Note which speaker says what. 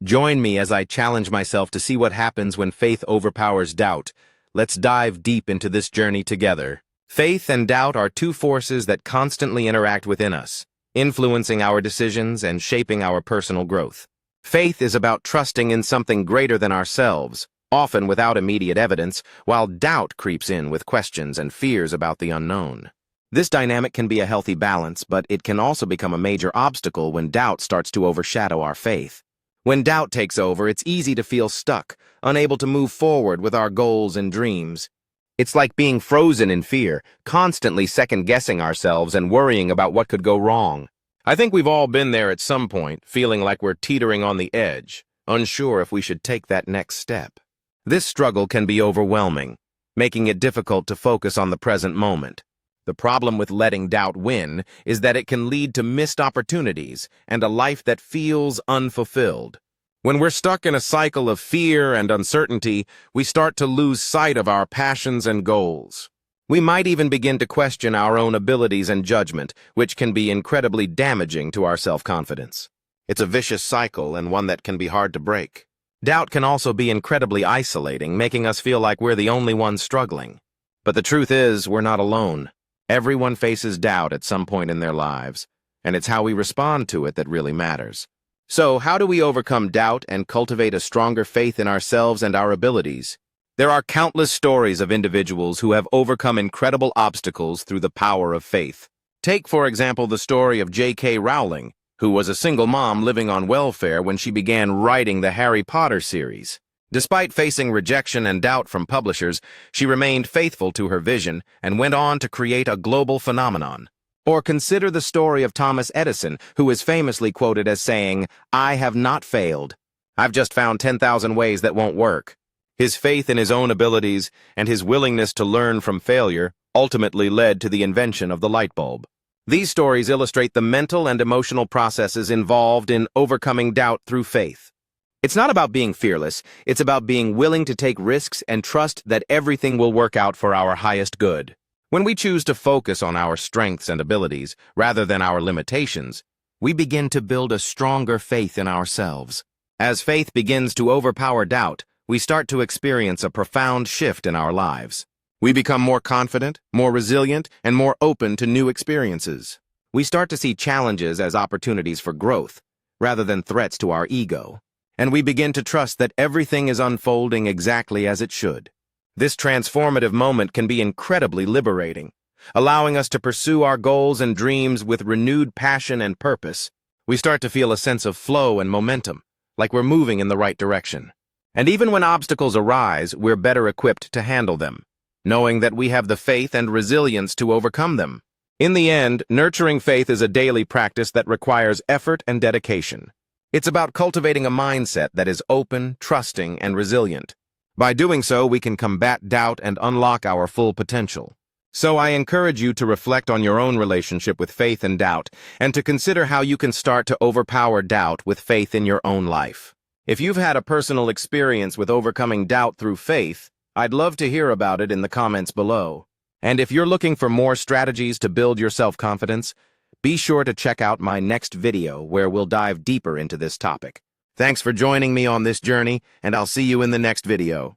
Speaker 1: Join me as I challenge myself to see what happens when faith overpowers doubt. Let's dive deep into this journey together. Faith and doubt are two forces that constantly interact within us, influencing our decisions and shaping our personal growth. Faith is about trusting in something greater than ourselves, often without immediate evidence, while doubt creeps in with questions and fears about the unknown. This dynamic can be a healthy balance, but it can also become a major obstacle when doubt starts to overshadow our faith. When doubt takes over, it's easy to feel stuck, unable to move forward with our goals and dreams. It's like being frozen in fear, constantly second-guessing ourselves and worrying about what could go wrong. I think we've all been there at some point, feeling like we're teetering on the edge, unsure if we should take that next step. This struggle can be overwhelming, making it difficult to focus on the present moment. The problem with letting doubt win is that it can lead to missed opportunities and a life that feels unfulfilled. When we're stuck in a cycle of fear and uncertainty, we start to lose sight of our passions and goals. We might even begin to question our own abilities and judgment, which can be incredibly damaging to our self-confidence. It's a vicious cycle and one that can be hard to break. Doubt can also be incredibly isolating, making us feel like we're the only ones struggling. But the truth is, we're not alone. Everyone faces doubt at some point in their lives, and it's how we respond to it that really matters. So, how do we overcome doubt and cultivate a stronger faith in ourselves and our abilities? There are countless stories of individuals who have overcome incredible obstacles through the power of faith. Take, for example, the story of J.K. Rowling, who was a single mom living on welfare when she began writing the Harry Potter series. Despite facing rejection and doubt from publishers, she remained faithful to her vision and went on to create a global phenomenon. Or consider the story of Thomas Edison, who is famously quoted as saying, "I have not failed. I've just found 10,000 ways that won't work." His faith in his own abilities and his willingness to learn from failure ultimately led to the invention of the light bulb. These stories illustrate the mental and emotional processes involved in overcoming doubt through faith. It's not about being fearless, it's about being willing to take risks and trust that everything will work out for our highest good. When we choose to focus on our strengths and abilities rather than our limitations, we begin to build a stronger faith in ourselves. As faith begins to overpower doubt, we start to experience a profound shift in our lives. We become more confident, more resilient, and more open to new experiences. We start to see challenges as opportunities for growth, rather than threats to our ego. And we begin to trust that everything is unfolding exactly as it should. This transformative moment can be incredibly liberating, allowing us to pursue our goals and dreams with renewed passion and purpose. We start to feel a sense of flow and momentum, like we're moving in the right direction. And even when obstacles arise, we're better equipped to handle them, knowing that we have the faith and resilience to overcome them. In the end, nurturing faith is a daily practice that requires effort and dedication. It's about cultivating a mindset that is open, trusting, and resilient. By doing so, we can combat doubt and unlock our full potential. So I encourage you to reflect on your own relationship with faith and doubt, and to consider how you can start to overpower doubt with faith in your own life. If you've had a personal experience with overcoming doubt through faith, I'd love to hear about it in the comments below. And if you're looking for more strategies to build your self-confidence, be sure to check out my next video where we'll dive deeper into this topic. Thanks for joining me on this journey, and I'll see you in the next video.